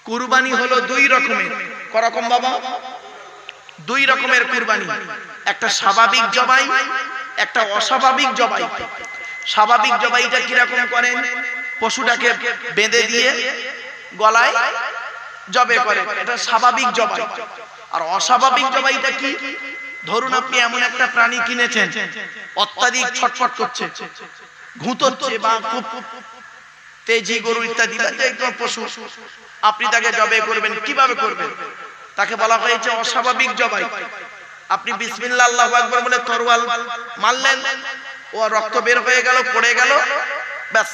কুরবানি হলো দুই রকমের। করকম বাবা? দুই রকমের কুরবানি, একটা স্বাভাবিক জবাই, একটা অস্বাভাবিক জবাই। স্বাভাবিক জবাইটা কিরকম করেন? পশুটাকে বেঁধে দিয়ে গলায় জবে করে, এটা স্বাভাবিক জবাই। আর অস্বাভাবিক জবাইটা কি? ধরুন আপনি এমন একটা প্রাণী কিনেছেন, অত্যাধিক ছটফট করছে, ঘুঁতোচ্ছে বা খুব তেজি গরু ইত্যাদি পশু, আপনি তাকে জবে করবেন। কিভাবে করবেন? তাকে বলা হয়েছে অস্বাভাবিক জবাই। আপনি বিসমিল্লাহ আল্লাহু আকবার বলে তরোয়াল মারলেন, ও রক্ত বের হয়ে গেল, পড়ে গেল, ব্যাস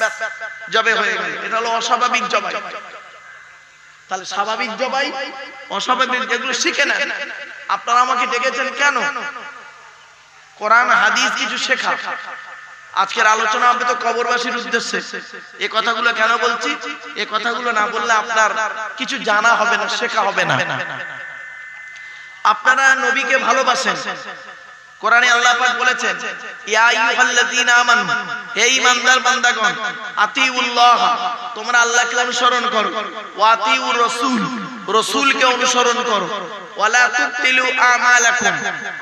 জবে হয়ে গেল। এটা হলো অস্বাভাবিক জবাই। তাহলে স্বাভাবিক জবাই, অস্বাভাবিক, যেগুলো শিখে নেন। আপনারা আমাকে ডেকেছেন কেন? কোরআন হাদিস কিছু শেখা। আজকের আলোচনা হবে তো কবরবাসীর উদ্দেশ্যে। এই কথাগুলো কেন বলছি? এই কথাগুলো না বললে আপনার কিছু জানা হবে না, শেখা হবে না। আপনারা নবীকে ভালোবাসেন। কোরআনে আল্লাহ পাক বলেছেন, ইয়া আইয়ুহাল্লাযীনা আমানু, হে ঈমানদার বান্দাগণ, আতিউল্লাহ, তোমরা আল্লাহকে অনুসরণ করো, ওয়া আতিউর রাসূল, রাসূলকে অনুসরণ করো, ওয়ালা তুবতিলু আমালাকুম,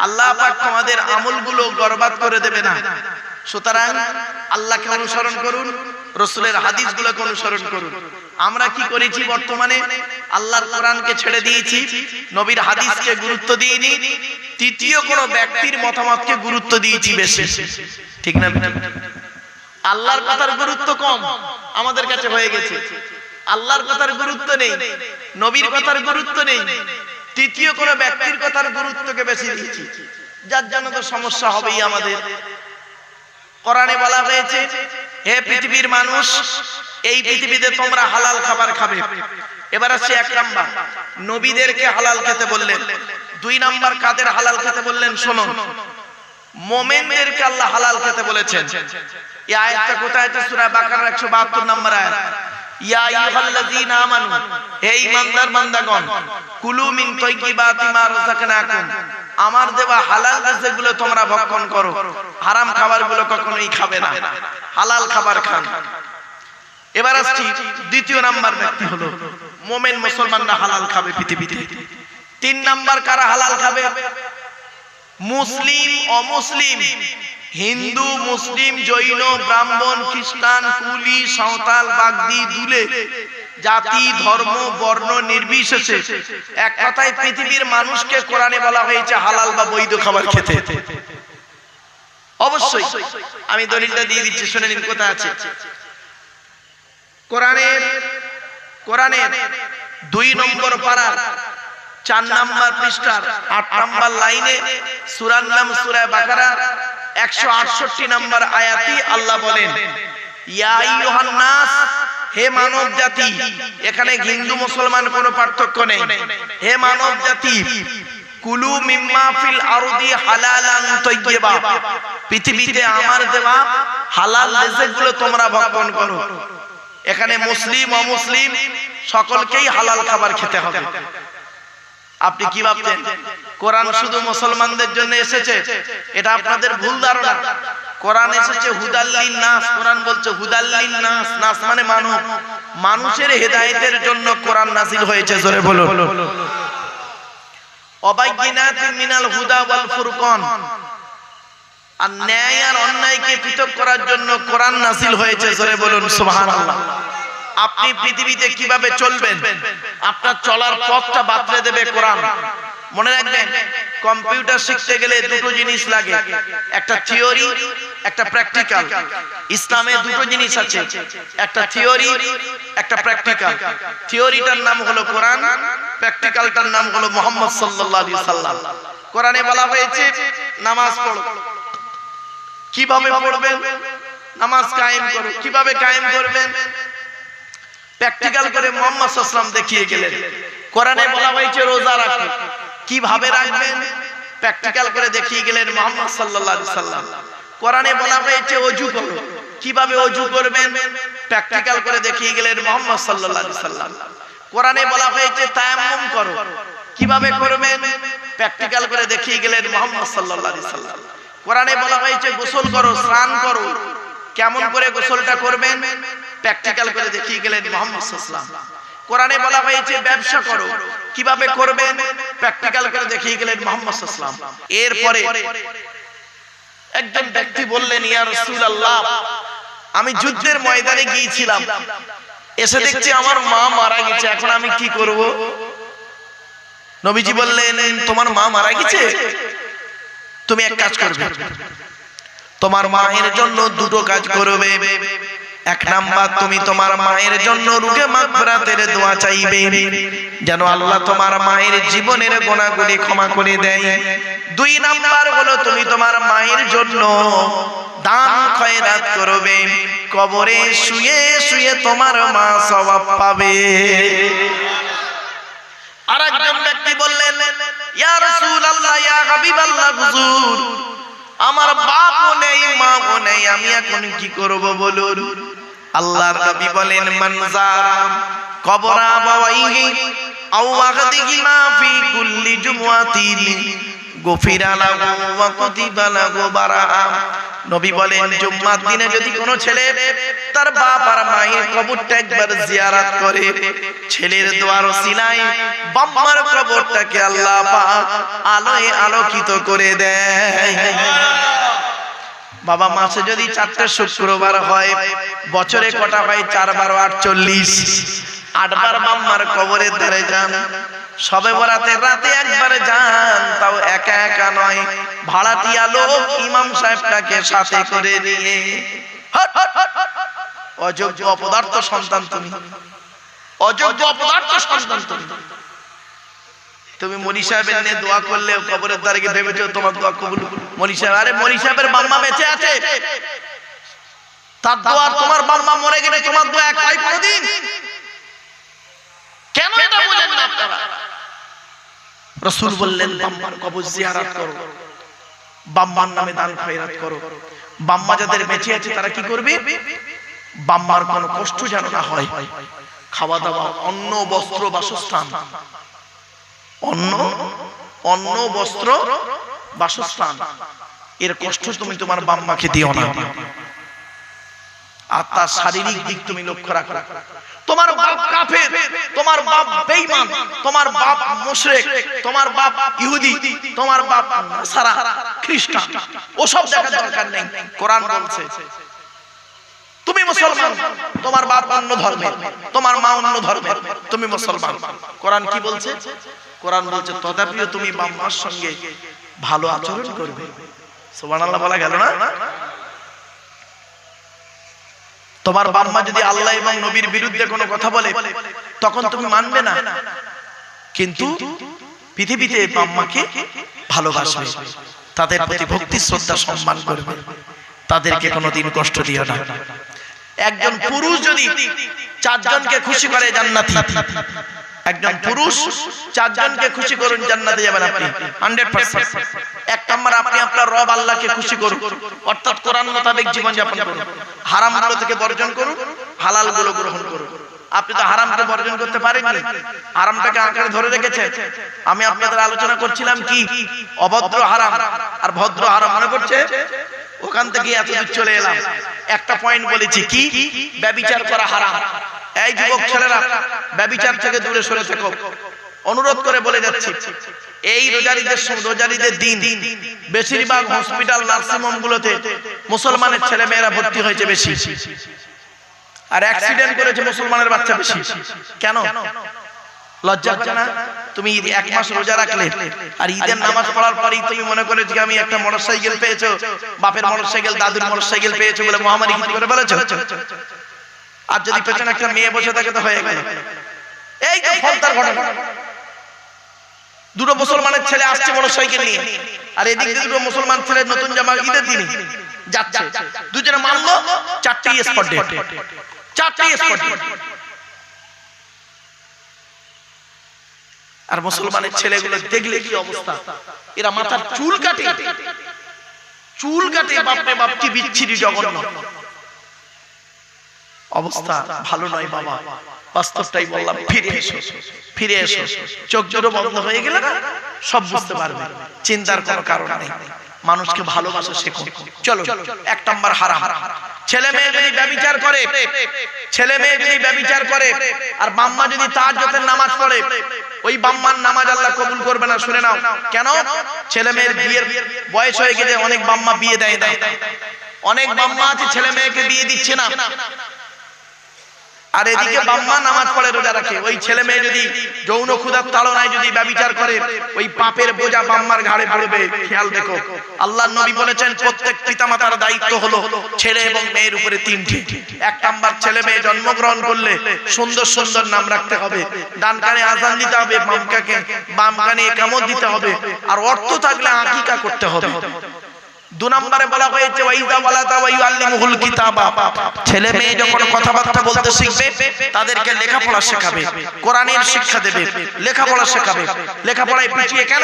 আল্লাহ পাক তোমাদের আমলগুলো বরবাদ করে দেবে না। সুতরাং আল্লাহকে অনুসরণ করুন, রাসূলের হাদিসগুলোকে অনুসরণ করুন। আমরা কি করেছি বর্তমানে? আল্লাহর কোরআনকে ছেড়ে দিয়েছি, নবীর হাদিসকে গুরুত্ব দিইনি, তৃতীয় কোন ব্যক্তির মতামতকে গুরুত্ব দিয়েছি বেশি। ঠিক না? আল্লাহর কথার গুরুত্ব কম আমাদের কাছে হয়ে গেছে। আল্লাহর কথার গুরুত্ব নেই, নবীর কথার গুরুত্ব নেই, তৃতীয় কোন ব্যক্তির কথার গুরুত্বকে বেশি দিয়েছি, যার জন্য তো সমস্যা হবেই আমাদের। কোরআনে বলা হয়েছে, হে পৃথিবীর মানুষ, এই পৃথিবীতে তোমরা হালাল খাবার খাবে। এবার আসছে এক নাম্বার, নবীদেরকে হালাল খেতে বললেন। দুই নাম্বার কাদের হালাল খেতে বললেন? শোনো, মুমিনদেরকে আল্লাহ হালাল খেতে বলেছেন। এই আয়াতটা কোথায়? এটা সূরা বাকারার 172 নম্বর আয়াত। ইয়া আইয়ুহাল্লাযীনা আমানু, হে ঈমানদার বান্দাগণ, কুলু মিন তাইয়্যিবাতি মা রাযাকনাকুম, আমার দেওয়া হালাল রিজিকগুলো তোমরা ভক্ষণ করো, হারাম খাবারগুলো কখনোই খাবে না, হালাল খাবার খান। এবার আসছি দ্বিতীয় নাম্বার ব্যক্তি হলো মুমিন, মুসলমানরা হালাল খাবে পৃথিবীতে। তিন নাম্বার কারা হালাল খাবে? মুসলিম, অমুসলিম, হিন্দু, মুসলিম, জৈন, ব্রাহ্মণ, খ্রিস্টান, কুলি, সাঁওতাল, বাগদি, দুলে, জাতি, ধর্ম, বর্ণ নির্বিশেষে এক কথায় পৃথিবীর মানুষকে কোরআনে বলা হয়েছে হালাল বা বৈধ খাবার খেতে। অবশ্যই আমি দলিলটা দিয়ে দিচ্ছি, শুনে নিন কোথায় আছে। কোরআনের 2 নম্বর পারা 4 নম্বর পৃষ্ঠার 8 নম্বর লাইনে, সূরার নাম সূরা বাকারা 168 নম্বর আয়াতে আল্লাহ বলেন, ইয়া আইয়ুহান নাস, হে মানব জাতি। এখানে হিন্দু মুসলমান কোনো পার্থক্য নেই। হে মানব জাতি, কুলু মিম্মা ফিল আরদি হালালান তাইয়্যিবা, পৃথিবীতে আমার দেওয়া হালাল রিজিকগুলো তোমরা ভক্ষণ করো। এখানে মুসলিম, অমুসলিম সকলকেই হালাল খাবার খেতে হবে। আপনি কি ভাবছেন কোরআন শুধু মুসলমানদের জন্য এসেছে? এটা আপনাদের ভুল ধারণা। কোরআন এসেছে হুদাল্লিন নাস। কোরআন বলছে হুদাল্লিন নাস, নাস মানে মানব, মানুষের হেদায়েতের জন্য কোরআন নাযিল হয়েছে। জোরে বলুন। অবাইয়িনাতিন মিনাল হুদা ওয়াল ফুরকান, আর ন্যায় আর অন্যায়কে পৃথক করার জন্য কোরআন নাযিল হয়েছে। জোরে বলুন সুবহানাল্লাহ। আপনি পৃথিবীতে কিভাবে চলবেন, আপনার চলার পথটা বাতলে দেবে কোরআন। মনে রাখবেন, কম্পিউটার শিখতে গেলে দুটো জিনিস লাগে, একটা থিওরি, একটা প্র্যাকটিক্যাল। ইসলামে দুটো জিনিস আছে, একটা থিওরি, একটা প্র্যাকটিক্যাল। থিওরিটার নাম হলো কোরআন, প্র্যাকটিক্যালটার নাম হলো মুহাম্মদ সাল্লাল্লাহু আলাইহি সাল্লাম। কোরআনে বলা হয়েছে নামাজ পড়ো। কিভাবে পড়বেন? নামাজ কায়েম করো। কিভাবে কায়েম করবেন? প্র্যাকটিক্যাল করে মুহাম্মদ সাল্লাল্লাহু আলাইহি ওয়াসাল্লাম দেখিয়ে গেলেন। কোরআনে বলা হয়েছে রোজা রাখো। কিভাবে রাখবেন? প্র্যাকটিক্যাল করে দেখিয়ে গেলেন মুহাম্মদ সাল্লাল্লাহু আলাইহি ওয়াসাল্লাম। কোরআনে বলা হয়েছে ওযু করো। কিভাবে ওযু করবেন? প্র্যাকটিক্যাল করে দেখিয়ে গেলেন মুহাম্মদ সাল্লাল্লাহু আলাইহি ওয়াসাল্লাম। কোরআনে বলা হয়েছে তায়াম্মুম করো। কিভাবে করবেন? প্র্যাকটিক্যাল করে দেখিয়ে গেলেন মুহাম্মদ সাল্লাল্লাহু আলাইহি ওয়াসাল্লাম। কোরআনে বলা হয়েছে গোসল করো, স্নান করো। কেমন করে গোসলটা করবেন? প্র্যাকটিক্যাল করে দেখিয়ে গেলেন মুহাম্মদ সাল্লাল্লাহু আলাইহি ওয়াসাল্লাম। কোরআনে বলা হয়েছে ব্যবসা করো, কিভাবে করবেন প্র্যাকটিক্যাল করে দেখিয়ে গেলেন মুহাম্মদ সাল্লাল্লাহু আলাইহি ওয়াসাল্লাম। এরপরে একজন ব্যক্তি বললেন, ইয়া রাসূলুল্লাহ, আমি যুদ্ধের ময়দানে গিয়েছিলাম, এসে দেখছি আমার মা মারা গেছে, এখন আমি কি করব? নবীজি বললেন, তোমার মা মারা গেছে, তুমি এক কাজ করবে, তোমার মায়ের জন্য দুটো কাজ করবে। এক নাম্বার, তুমি তোমার মায়ের জন্য রুহে মাগফিরাতের দোয়া চাইবে, যেন আল্লাহ তোমার মায়ের জীবনের গুনাহগুলি ক্ষমা করে দেয়। দুই নাম্বার হলো, তুমি তোমার মায়ের জন্য দান খয়রাত করবে, কবরে শুয়ে শুয়ে তোমার মা সওয়াব পাবে। আরেকজন ব্যক্তি বললেন, ইয়া রাসূলুল্লাহ, ইয়া হাবিবাল্লাহ, হুজুর, আমার বাপও নেই মাও নেই, আমি এখন কি করব বলুন? আল্লাহর নবী বলেন, মান যারা কবরা আবাওয়াইহি আও ওয়াগদিহিমা ফি কুল্লি জুমআতিন গফিরা লাহু ওয়া কুতিবা লাহু বারাআ। নবী বলেন, জুম্মার দিনে যদি কোনো ছেলে তার বাপ আর মায়ের কবরটা একবার জিয়ারত করে, ছেলের দোয়ার ওসিলায় বাবার কবরটাকে আল্লাহ পাক আলোয় আলোকিত করে দেয়। বাবা, মাসে যদি 4টে শুক্রবার হয়, বছরে কটা হয়? 4 বার 48, 8 বার বাম্মার কবরের ধারে যান। সবে বরাতের রাতে একবার যান, তাও একা একা নয়, ভাড়াটিয়া লোক ইমাম সাহেবটাকে সাথে করে নিয়ে। অযোগ্য অপদার্থ সন্তান তুমি, অযোগ্য অপদার্থ সন্তান তুমি। তুমি মনি সাহেবের নিয়ে দোয়া করলে কবরের ধারে গিয়ে ভেবেছো তোমার দোয়া কবুল? মনি সাহেব, আরে মনি সাহেবের বাম্মা বেঁচে আছে, তার দোয়া, তোমার বাম্মা মরে গেলে তোমার দোয়া এক হয় কোনদিন? কেন এটা বুঝেন না আপনারা? রাসূল বললেন, বাম্মার কবর জিয়ারত করো, বাম্মার নামে দান খয়রাত করো। বাম্মা যাদের বেঁচে আছে তারা কি করবে? বাম্মার কোনো কষ্ট যেন না হয়, খাওয়া দাওয়া, অন্ন বস্ত্র বাসস্থান, অন্ন বস্ত্র বাসস্থান, এর কষ্ট তুমি তোমার বাম্মাকে দিও না। আর তার শারীরিক দিক তুমি লক্ষ্য রাখো। তোমার বাপ কাফের, তোমার বাপ বেঈমান, তোমার বাপ মুশরিক, তোমার বাপ ইহুদি, তোমার বাপ নাসারা খ্রিস্টান, ওসব দেখার দরকার নেই। কোরআন বলছে তুমি মুসলমান, তোমার বাপ অন্য ধর্মের, তোমার মা অন্য ধর্মের, তুমি মুসলমান। কোরআন কি বলছে? কোরআন বলছে তথাপিও তুমি বাম্মার সঙ্গে ভালো আচরণ করবে। সুবহানাল্লাহ বলা গেল না? তোমার বাম্মা যদি আল্লাহ এবং নবীর বিরুদ্ধে কোনো কথা বলে তখন তুমি মানবে না, কিন্তু পৃথিবীতে বাম্মাকে ভালোবাসবে, তাদের প্রতি ভক্তি শ্রদ্ধা সম্মান করবে, তাদেরকে কোনোদিন কষ্ট দিও না। একজন পুরুষ যদি 4 জনকে খুশি করে জান্নাতি, একজন পুরুষ 4 জনকে খুশি করুন, জান্নাতে যাবেন আপনি 100%। এক নম্বর, আপনি আপনার রব আল্লাহকে খুশি করুন, অর্থাৎ কোরআন মোতাবেক জীবন যাপন করুন, হারামগুলো থেকে বর্জন করুন, হালালগুলো গ্রহণ করুন। আপনি তো হারামকে বর্জন করতে পারেননি, হারামটাকে আঁকড়ে ধরে রেখেছেন। আমি আপনাদের আলোচনা করছিলাম কি অভদ্র হারাম আর ভদ্র হারাম, মনে পড়ছে? ওখান থেকে এত দূর চলে এলাম। একটা পয়েন্ট বলেছি কি, ব্যভিচার করা হারাম। এই যুবক ছেলেরা, ব্যভিচার থেকে দূরে সরে থাকো, অনুরোধ করে বলে যাচ্ছি। এই রোজারিদের দিন বেশিরভাগ হসপিটাল, নার্সিং হোম গুলোতে মুসলমানের ছেলে মেয়েরা ভর্তি হয়েছে বেশি, আর অ্যাক্সিডেন্ট করেছে মুসলমানের বাচ্চা বেশি। কেন? লজ্জা হচ্ছে না? তুমি 1 মাস রোজা রাখলে আর ঈদের নামাজ পড়ার পরেই তুমি মনে করে যে আমি একটা মোটরসাইকেল পেয়েছো, বাপের মোটরসাইকেল, দাদুর মোটরসাইকেল পেয়েছো বলে মহামারী কিছু করে বলেছো। আর যদি পেছনে একটা মেয়ে বসে থাকে তো হয়ে গেল। এই তো ফলতার ঘটনা, দুটো মুসলমানের ছেলে আসছে মোটরসাইকেল নিয়ে, আর এদিক দিয়ে দুটো মুসলমান ছেলে নতুন জামা ঈদের দিনে যাচ্ছে, দুজনে মারলো, 4টি স্পট ডেট, 4টি স্পট ডেট। আর মুসলমানের ছেলেগুলো দেখলে কি অবস্থা, এরা মাথার চুল কাটে, বাপরে বাপ, কি বিচ্ছিরি জঘন্য অবস্থা। ভালো নয় বাবা, বাস্তবটাই বললাম। ফিরে এসো, চোখ জোড়ো বন্ধ হয়ে গেলে না সব বুঝতে পারবে, চিন্তার কোনো কারণ নেই। মানুষকে ভালোবাসা শেখো। চলো, 1 নম্বর হারাম। ছেলে মেয়ে যদি ব্যভিচার করে, ছেলে মেয়ে যদি ব্যভিচার করে আর বাম্মা যদি তাহাজ্জুদের নামাজ পড়ে, ওই বাম্মার নামাজ আল্লাহ কবুল করবে না। শুনে নাও কেন? ছেলে মেয়ের বিয়ের বয়স হয়ে গেছে, অনেক বাম্মা বিয়ে দেয় না, অনেক বাম্মা আছে ছেলে মেয়েকে বিয়ে দিচ্ছে না, আর এদিকে বাম্মা নামাজ পড়ে রোজা রাখে। ওই ছেলে মেয়ে যদি যৌন ক্ষুধার তাড়নায় যদি ব্যভিচার করে, ওই পাপের বোঝা বাম্মার ঘাড়ে পড়বে। খেয়াল দেখো, আল্লাহর নবী বলেছেন প্রত্যেক পিতামাতার দায়িত্ব হলো ছেলে এবং মেয়ের উপরে তিনটি। এক নাম্বার, ছেলে মেয়ে জন্মগ্রহণ করলে সুন্দর সুন্দর নাম রাখতে হবে, ডান কানে আযান দিতে হবে, বাম কানে ইকামত দিতে হবে, আর অর্থ থাকলে আকিকা করতে হবে। দু নম্বরে বলা হয়েছে ওয়াইদা ওয়ালাদা ওয়াইউআল্লিমুহুল কিতাবা, ছেলে মেয়ে যখন কথাবার্তা বলতে শিখবে তাদেরকে লেখাপড়া শেখাবে, কোরআনের শিক্ষা দেবে, লেখাপড়া শেখাবে। লেখাপড়ায় পিছিয়ে কেন?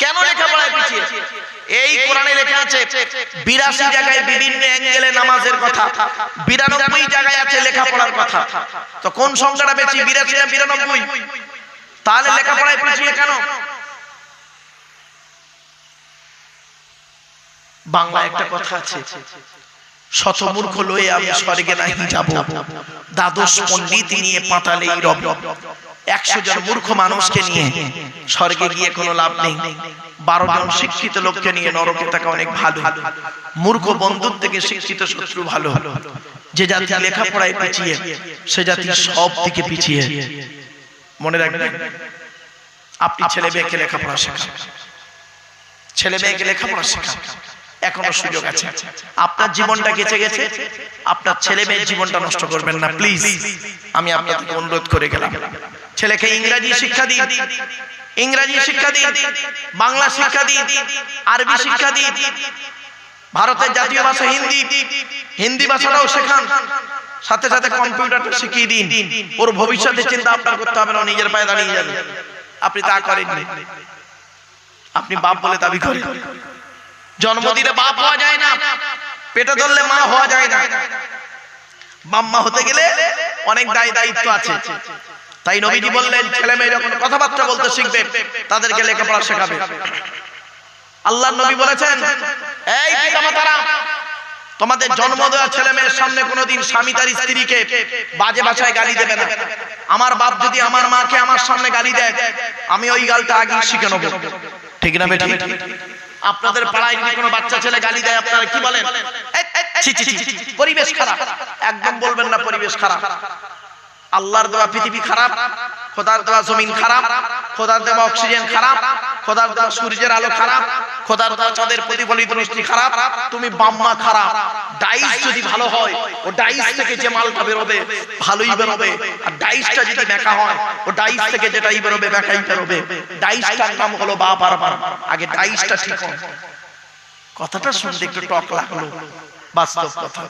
কেন লেখাপড়ায় পিছিয়ে? এই কোরআনে লেখা আছে 82 জায়গায় বিভিন্ন অ্যাঙ্গেলে নামাজের কথা, 92 জায়গায় আছে লেখাপড়ার কথা। তো কোন সংখ্যাটা বেশি, 82 না 92? তাহলে লেখাপড়ায় পিছিয়ে কেন? বাংলা একটা কথা আছে, শত মূর্খ লয়ে আমি স্বর্গে নাহি যাব, দ্বাদশ পণ্ডিত নিয়ে পাতালেই রব। 100 জন মূর্খ মানুষকে নিয়ে স্বর্গে গিয়ে কোনো লাভ নেই, 12 জন শিক্ষিত লোককে নিয়ে নরকে থাকা অনেক ভালো। মূর্খ বন্ধুর থেকে শিক্ষিত শত্রু ভালো। যে জাতি লেখাপড়ায় পিছিয়ে, সে জাতি সব দিকে পিছিয়ে। মনে রাখবেন, আপনি ছেলে মেয়েকে লেখাপড়া শেখান, ছেলে মেয়েকে লেখাপড়া শেখান, এখনো সুযোগ আছে। আপনার জীবনটা গেছে গেছে, আপনার ছেলে মেয়ের জীবনটা নষ্ট করবেন না প্লিজ, আমি আপনাকে অনুরোধ করে গেলাম। ছেলেকে ইংরেজি শিক্ষা দিন, ইংরেজি শিক্ষা দিন, বাংলা শিক্ষা দিন, আরবি শিক্ষা দিন, ভারতের জাতীয় ভাষা হিন্দি, হিন্দি ভাষাটাও শেখান, সাথে সাথে কম্পিউটারটা শিখিয়ে দিন। ওর ভবিষ্যতের চিন্তা আপনার করতে হবে না, নিজের পায়ে দাঁড়িয়ে যাবে। আপনি তা করেননি, আপনি বাপ বলে দাবি করেন। জন্মদিনে বাপ হওয়া যায় না, পেটে ধরলে মা হওয়া যায় না। মাম্মা হতে গেলে অনেক দায়িত্ব আছে। তাই নবীজি বললেন ছেলে মেয়ে যখন কথাবার্তা বলতে শিখবে তাদেরকে লেখাপড়া শেখাবে। আল্লাহর নবী বলেছেন, এই পিতামাতারা, তোমাদের জন্ম দেওয়া ছেলে মেয়ের সামনে কোনোদিন স্বামী তার স্ত্রীকে বাজে ভাষায় গালি দেবে না। আমার বাপ যদি আমার মাকে আমার সামনে গালি দেয়, আমি ওই গালটা আগে শিখে নেব। ঠিক না বেটা? আপনাদের পাড়ায় যদি কোনো বাচ্চা ছেলে গালি দেয়, আপনারা কি বলেন? পরিবেশ খারাপ। একদম বলবেন না পরিবেশ খারাপ। আল্লাহর দেওয়া পৃথিবী খারাপ, খোদার দেওয়া জমিন খারাপ, খোদার দেওয়া অক্সিজেন খারাপ, খোদার দেওয়া সূর্যের আলো খারাপ, খোদার দেওয়া চাঁদের প্রতিফলিত রশ্মি খারাপ, তুমি বাম্মা খারাপ। ডাইস যদি ভালো হয়, ও ডাইস থেকে যে মালটা বেরোবে ভালোই বেরোবে, আর ডাইসটা যদি বেকা হয়, ও ডাইস থেকে যেটাই বেরোবে বেকাই বেরোবে। ডাইসটার নাম হলো বাপ আর মা। আগে ডাইসটা ঠিক হয়। কথাটা শুনতে একটু টক লাগলো, বাস্তব কথা।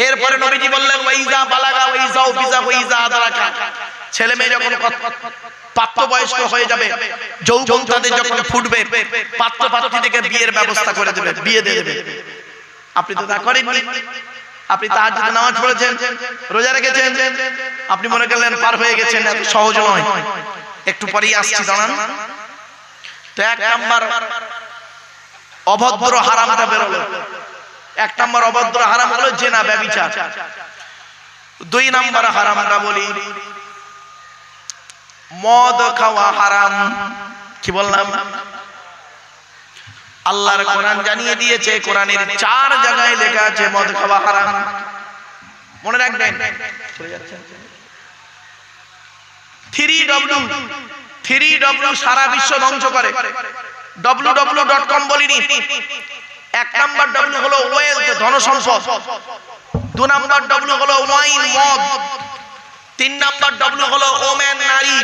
এরপরে নবীজি বললেন ওয়াইজা বালাগা ওয়াইজাও বিজা ওয়াইজা আদরাকা, ছেলে মেয়ে যখন প্রাপ্তবয়স্ক হয়ে যাবে, যৌবন তাদের যখন ফুটবে, পাত্র পাত্রীদেরকে বিয়ের ব্যবস্থা করে দেবে, বিয়ে দিয়ে দেবে। আপনি তো তা করেননি। আপনি তাহাজ্জুদ নামাজ পড়েছেন, রোজা রেখেছেন, আপনি মনে করলেন পার হয়ে গেছেন। এত সহজ নয়, একটু পরেই আসছি, দাঁড়ান। তো এক নাম্বার অভদ্র হারামটা বেরোলো। এক নম্বর অভদ্র হারাম হলো জেনা, ব্যভিচার। 2 নম্বর হারামটা বলি, মদ খাওয়া হারাম। কি বললাম? আল্লাহর কোরআন জানিয়ে দিয়েছে, কোরআনের 4 জায়গায় লেখা আছে মদ খাওয়া হারাম। মনে রাখবেন। 3W সারা বিশ্ব ধ্বংস করে। www.com বলিনি। 1 নাম্বার ডব্লিউ হলো ওয়েলথ, ধনসম্পদ। 2 নাম্বার ডব্লিউ হলো ওয়াইন, মদ। 3 নাম্বার ডব্লিউ হলো ওমেন, নারী।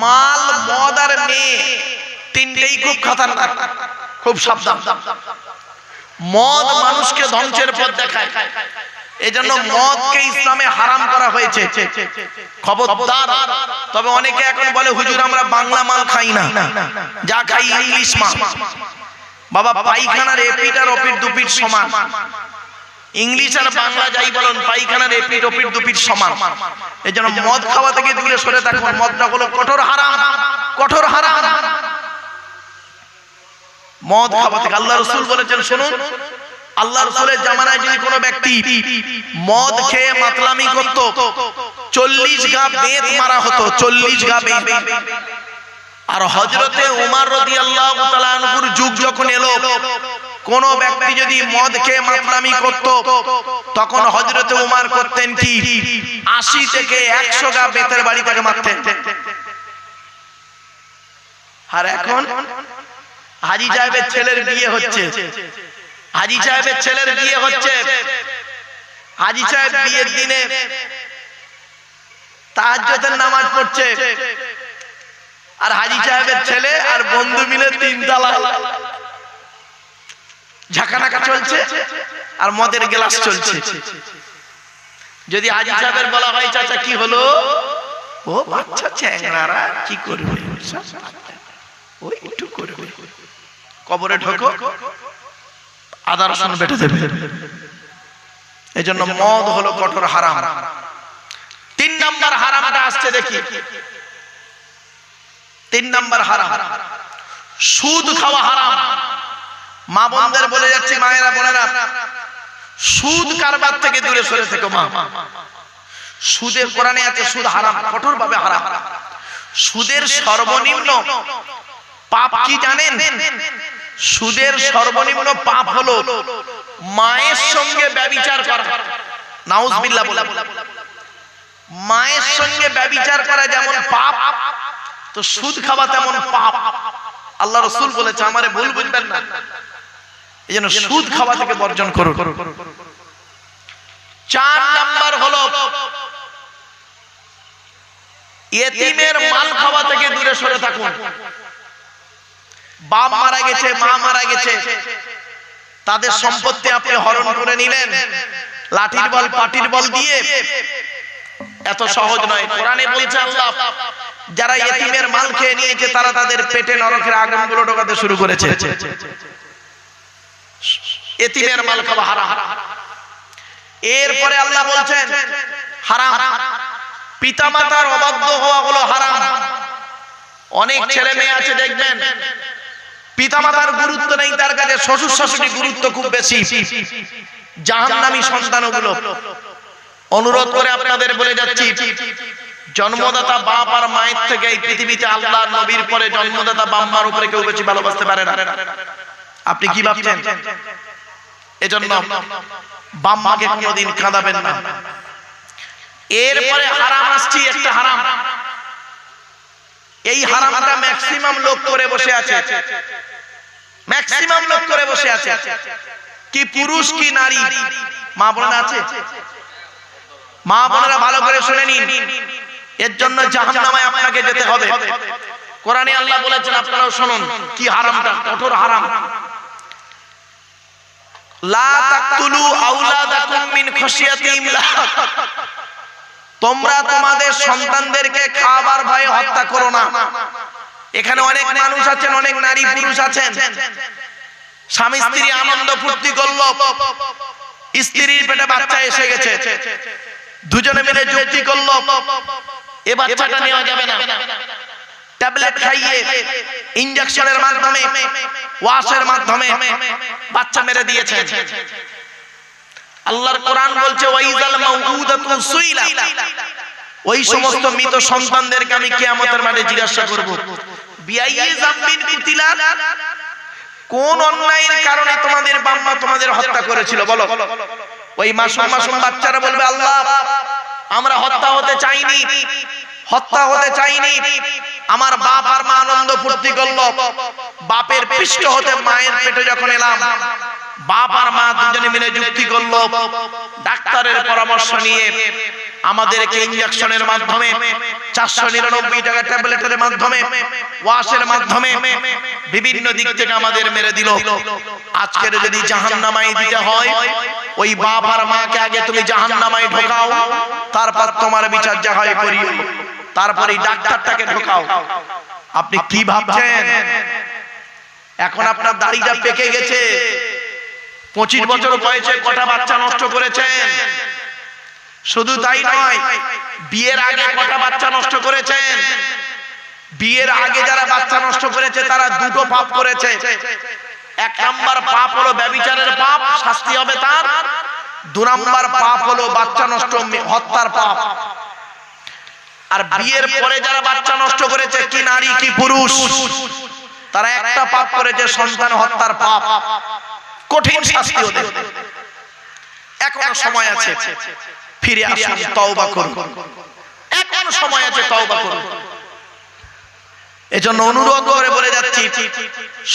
মাল, মদ আর মেয়ে, তিনটেই খুব খতরনাক, খুব সাবধান। মদ মানুষকে ধ্বংসের পথ দেখায়, এজন্য মদকে ইসলামে হারাম করা হয়েছে। খবরদার। তবে অনেকে এখন বলে হুজুর আমরা বাংলা মাল খাই না, যা খাই ইংলিশ মাল। বাবা, পায়খানার এপিট আর ওপিট দুপিট সমান। ইংলিশ আর বাংলা যাই বলুন, পায়খানার এপিট ওপিট দুপিট সমান। এজন্য মদ খাওয়া থেকে দূরে সরে থাকুন। মদটা হলো কঠোর হারাম, কঠোর হারাম। মদ খাওয়া থেকে। আল্লাহ রাসূল বলেছেন, শুনুন, আল্লাহ রাসূলের জামানায় যদি কোনো ব্যক্তি মদ খেয়ে মাতলামি করত, 40 গা বেত মারা হতো, 40 গা বেত। আর হযরতে ওমর রাদিয়াল্লাহু তাআলা আনহুর যুগ যখন এলো, কোন ব্যক্তি যদি মদ খেয়ে মাতলামি করত, তখন হযরতে ওমর করতেন কি, 80 থেকে 100 গা বেতের বাড়ি তাকে মারতেন। আর এখন হাজী সাহেবের ছেলের বিয়ে হচ্ছে, হাজী সাহেবের ছেলের বিয়ে হচ্ছে, হাজী সাহেব বিয়ের দিনে তাহাজ্জুদের নামাজ পড়ছে, আর হাজী সাহেবের ছেলে আর বন্ধু মিলে 3 তালা ঝাঁকানাকা চলছে, আর মদের গ্লাস চলছে। যদি হাজী সাহেবের বলা হয়, চাচা কি হলো, ও বাচ্চা চ্যাংড়ারা কি করবে, ওই একটু করবে, কবরে ঢোকো, আদা রসুন বেটে দেবে। এজন্য মদ হলো কঠোর হারাম। 3 নাম্বার হারামটা আসছে, দেখি 3 নাম্বার হারাম, সুদ খাওয়া হারাম। মা বোনদের বলে যাচ্ছি, মায়েরা বোনেরা, সুদ কারবার থেকে দূরে সরে থেকো। মা, সুদের কোরআনে আছে সুদ হারাম, কঠোর ভাবে হারাম। সুদের সর্বনিম্ন পাপ কি জানেন? সুদের সর্বনিম্ন পাপ হলো মায়ের সঙ্গে ব্যভিচার করা। নাউজুবিল্লাহ বলে, মায়ের সঙ্গে ব্যভিচার করা যেমন পাপ, তো সুদ খাওয়া তেমন পাপ। আল্লাহ রাসূল বলেছে, আমারে ভুল বুঝবেন না, এজন্য সুদ খাওয়া থেকে বর্জন করুন। 4 নাম্বার হলো ইয়েতিমের মাল খাওয়া থেকে দূরে সরে থাকুন। বাপ মারা গেছে, মা মারা গেছে, তাদের সম্পত্তি আপনি হরণ করে নিলেন লাঠির বল পাটির বল দিয়ে, এত সহজ নয়। কোরআনে বলছে আল্লাহ, যারা ইয়েতিমের মাল খেয়ে নিয়েছে তারা তাদের পেটে নরকের আগুনগুলো ঢোকাতে শুরু করেছে। ইয়েতিমের মাল খাওয়া হারাম। এরপরে আল্লাহ বলছেন হারাম পিতামাতার অবাধ্য হওয়া হলো হারাম। অনেক ছেলে মেয়ে আছে দেখবেন পিতামাতার গুরুত্ব নেই তার কাছে, শ্বশুর শাশুড়ি গুরুত্ব খুব বেশি, জাহান্নামী সন্তানগুলো। অনুরোধ করে আপনাদের বলে যাচ্ছি, জন্মদাতা বাপ আর মায়ের থেকে এই পৃথিবীতে আল্লাহর নবীর পরে জন্মদাতা বাপ মার উপরে কেউ বেশি ভালোবাসতে পারে না। আপনি কি ভাবছেন? এজন্য বাপ মাকে কোনোদিন কাঁদাবেন না। এরপরে হারাম আসছি, একটা হারাম, এই হারামটা ম্যাক্সিমাম লোক করে বসে আছে, ম্যাক্সিমাম লোক করে বসে আছে। কি পুরুষ কি নারী, মা বোনেরা আছে, মা বোনেরা ভালো করে শুনে নিন, এর জন্য জাহান্নামে আপনাকে যেতে হবে। কোরআনে আল্লাহ বলেছেন, আপনারাও শুনুন কি হারামটা, কঠোর হারাম। লা তাকতুলু আওলাদাকুম মিন খাশিয়াতি ইমলাক, তোমরা তোমাদের সন্তানদেরকে খাবার ভয়ে হত্যা করো না। এখানে অনেক মানুষ আছেন, অনেক নারী পুরুষ আছেন, স্বামী স্ত্রী আনন্দ ফুর্তি করলো, স্ত্রীর পেটে বাচ্চা এসে গেছে, দুজনে মিলে যুক্তি করলো এ বাচ্চাটা নেওয়া যাবে না, ট্যাবলেট খাইয়ে ইনজেকশনের মাধ্যমে ওয়াশের মাধ্যমে বাচ্চা মেরে দিয়েছে। আল্লাহর কোরআন বলছে, ওয়াইজাল মাউউদাতু সুইলা, ওই সমস্ত মৃত সন্তানদেরকে আমি কিয়ামতের মাঠে জিজ্ঞাসা করব, বিআইয়ি যামবিন কুতিলা, কোন অন্যায়ের কারণে তোমাদের বাপ মা তোমাদের হত্যা করেছিল বলো। ওই মাসুম মাসুম বাচ্চারা বলবে, আল্লাহ আমরা হত্যা হতে চাইনি, হত্যা হতে চাইনি, আমার বাপ আর মা আনন্দ ফুর্তি করলো, বাপের পৃষ্ঠ হতে মায়ের পেটে যখন এলাম বাপ আর মা দুজনে মিলে যুক্তি করলো, ডাক্তারের পরামর্শ নিয়ে আমাদেরকে ইনজেকশনের মাধ্যমে 499 টাকা ট্যাবলেটের মাধ্যমে ওয়াশের মাধ্যমে বিভিন্ন দিক থেকে আমাদের মেরে দিল। আজকের যদি জাহান্নামায় দিতে হয়, ওই বাপ আর মাকে আগে তুমি জাহান্নামায় ঢোকাও, তারপর তোমার বিচার যা হয় করিও, তারপরে ডাক্তারটাকে ঢোকাও। আপনি কি ভাবছেন? এখন আপনার দাড়িটা পেকে গেছে, 25 বছর বয়সে কটা বাচ্চা নষ্ট করেছেন। শুধু তাই নয়, বিয়ের আগে কটা বাচ্চা নষ্ট করেছেন। বিয়ের আগে যারা বাচ্চা নষ্ট করেছে তারা দুটো পাপ করেছে। এক নাম্বার পাপ হলো ব্যভিচারের পাপ, শাস্তি হবে তার। দুই নাম্বার পাপ হলো বাচ্চা নষ্ট, হত্যার পাপ। আর বিয়ের পরে যারা বাচ্চা নষ্ট করেছে, কি নারী কি পুরুষ, তারা একটা পাপ করেছে, সন্তান হত্যার পাপ, কঠিন শাস্তি ওদের। এখন সময় আছে, ফিরে আসুন, তওবা করুন, এখন সময় আছে, তওবা করুন। এজন্য অনুরোধ করে বলে যাচ্ছি,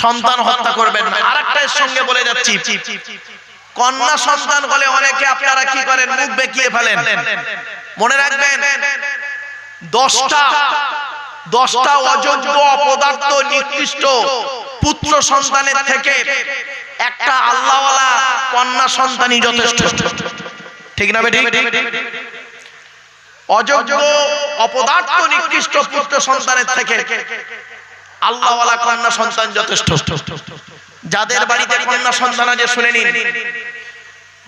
সন্তান হত্যা করবেন না। আরেকটা এর সঙ্গে বলে যাচ্ছি, কন্যা সন্তান হলে অনেকে আপনারা কি করেন, মুখ বেঁকিয়ে ফেলেন। মনে রাখবেন, 10টা অযোগ্য অপদার্থ নিকৃষ্ট পুত্র সন্তানের থেকে একটা আল্লাহওয়ালা কন্যা সন্তানই যথেষ্ট। ঠিক না বেঠিক? অযোগ্য অপদার্থ নিকৃষ্ট পুত্র সন্তানের থেকে আল্লাহওয়ালা কন্যা সন্তান যথেষ্ট। যাদের বাড়িতে কন্যা সন্তান আছে শুনে নিন,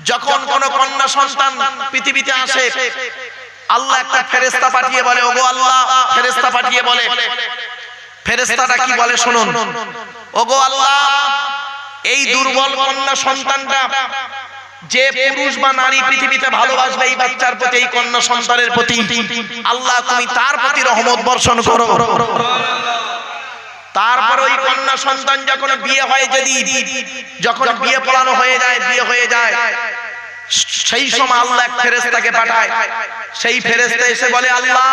যখন কোন কন্যা সন্তান পৃথিবীতে আসে, আল্লাহ একটা ফেরেশতা পাঠিয়ে বলে, ওগো আল্লাহ, ফেরেশতা পাঠিয়ে বলে, ফেরেশতাটা কি বলে শুনুন, ওগো আল্লাহ, এই দুর্বল কন্যা সন্তানটা যে পুরুষ বা নারী পৃথিবীতে ভালোবাসবে এই বাচ্চার প্রতি, এই কন্যা সন্তানের প্রতি, আল্লাহ তুমি তার প্রতি রহমত বর্ষণ করো। তারপর ওই কন্যা সন্তান যখন বিয়ে হয়, যখন বিয়ে পড়ানো হয়ে যায়, বিয়ে হয়ে যায়, সেই সময় আল্লাহ এক ফেরেশতাকে পাঠায়। সেই ফেরেশতা এসে বলে, আল্লাহ,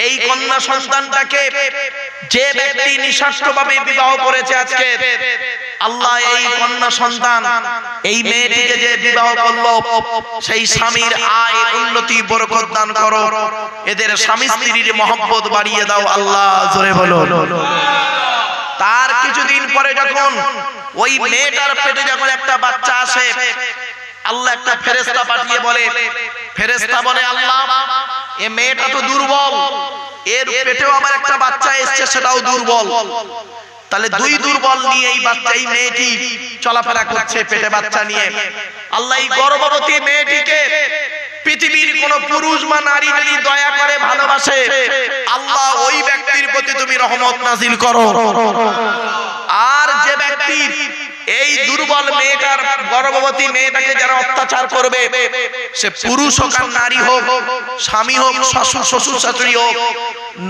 এই কন্যা সন্তানটাকে যে ব্যক্তি নিঃস্বার্থভাবে বিবাহ করেছে আজকে, আল্লাহ এই কন্যা সন্তান, এই মেয়েটিকে যে বিবাহ করলো, সেই স্বামীর আয় উন্নতি বরকত দান করো, এদের স্বামী স্ত্রীর মহব্বত বাড়িয়ে দাও আল্লাহ, জোরে বলো। তার কিছুদিন পরে যখন ওই মেয়েটার পেটে যখন একটা বাচ্চা আসে, আল্লাহ একটা ফেরেশতা পাঠিয়ে বলে, ফেরেশতা বলে, আল্লাহ, এ মেয়েটা তো দুর্বল, এর পেটেও আবার একটা বাচ্চা এসেছে, সেটাও দুর্বল, তাহলে দুই দুর্বল নিয়ে এই বাচ্চা, এই মেয়েটি চলাফেরা করছে পেটে বাচ্চা নিয়ে। আল্লাহ এই গর্ভবতী মেয়েটিকে পৃথিবীর কোন পুরুষ বা নারী যদি দয়া করে ভালোবাসে, আল্লাহ ওই ব্যক্তির প্রতি তুমি রহমত নাজিল করো। আর যে ব্যক্তি এই দুর্বল মেয়েটার, গর্ভবতী মেয়েটাকে যারা অত্যাচার করবে, সে পুরুষ হোক আর নারী হোক, স্বামী হোক, শ্বশুর শাশুড়ি হোক,